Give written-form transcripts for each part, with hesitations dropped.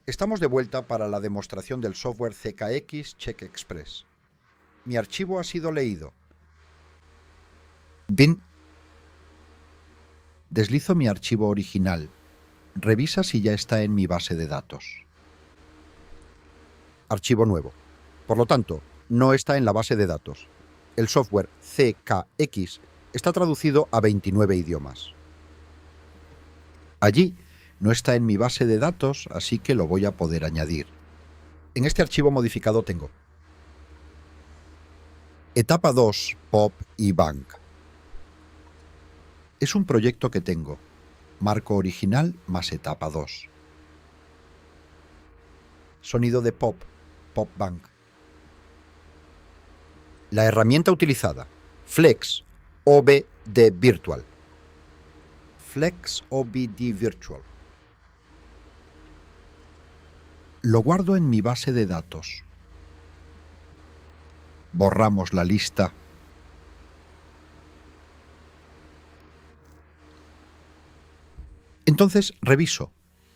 Estamos de vuelta para la demostración del software CKX Check Express. Mi archivo ha sido leído. Deslizo mi archivo original. Revisa si ya está en mi base de datos. Archivo nuevo. Por lo tanto, no está en la base de datos. El software CKX está traducido a 29 idiomas. Allí no está en mi base de datos, así que lo voy a poder añadir. En este archivo modificado tengo Etapa 2, Pop y Bank. Es un proyecto que tengo. Marco original más etapa 2. Sonido de Pop, Pop Bank. La herramienta utilizada, Flex OBD Virtual. Flex OBD Virtual. Lo guardo en mi base de datos. Borramos la lista. Entonces reviso.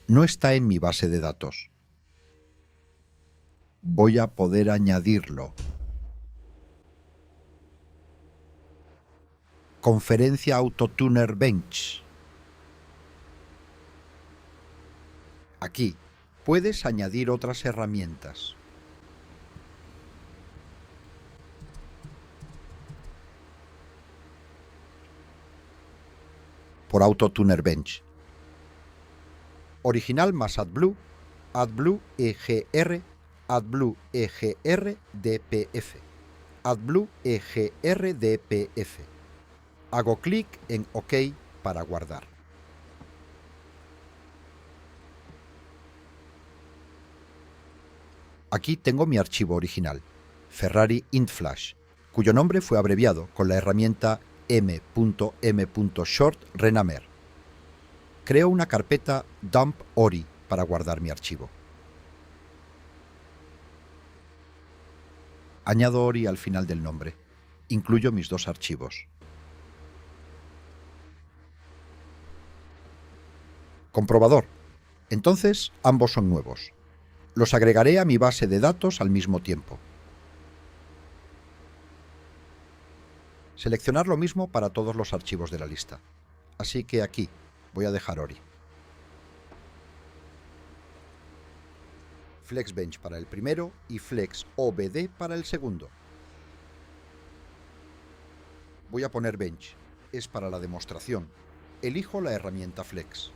No está en mi base de datos. Voy a poder añadirlo. Conferencia Autotuner Bench. Aquí puedes añadir otras herramientas. Por Autotuner Bench. Original más AdBlue EGR, AdBlue EGR DPF, AdBlue EGR DPF. Hago clic en OK para guardar. Aquí tengo mi archivo original, Ferrari IntFlash, cuyo nombre fue abreviado con la herramienta m.m.short Renamer. Creo una carpeta dump ori para guardar mi archivo. Añado ori al final del nombre. Incluyo mis dos archivos. Comprobador. Entonces, ambos son nuevos. Los agregaré a mi base de datos al mismo tiempo. Seleccionar lo mismo para todos los archivos de la lista. Así que aquí voy a dejar ori. FlexBench para el primero y Flex OBD para el segundo. Voy a poner Bench. Es para la demostración. Elijo la herramienta Flex.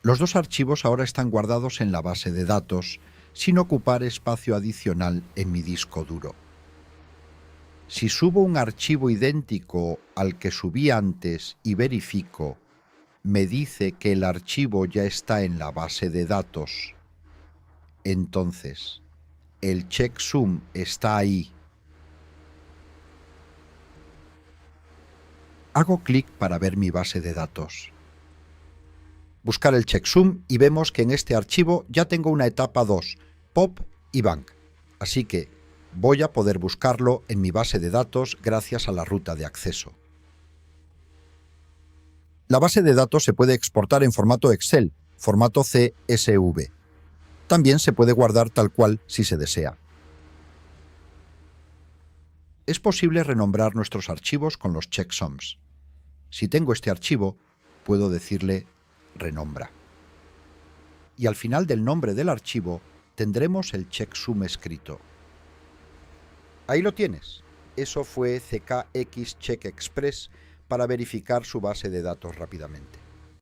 Los dos archivos ahora están guardados en la base de datos, sin ocupar espacio adicional en mi disco duro. Si subo un archivo idéntico al que subí antes y verifico, me dice que el archivo ya está en la base de datos. Entonces, el checksum está ahí. Hago clic para ver mi base de datos. Buscar el checksum y vemos que en este archivo ya tengo una etapa 2, Pop y Bank. Así que voy a poder buscarlo en mi base de datos gracias a la ruta de acceso. La base de datos se puede exportar en formato Excel, formato CSV. También se puede guardar tal cual si se desea. Es posible renombrar nuestros archivos con los checksums. Si tengo este archivo, puedo decirle renombra. Y al final del nombre del archivo tendremos el checksum escrito. Ahí lo tienes. Eso fue CKX Check Express para verificar su base de datos rápidamente.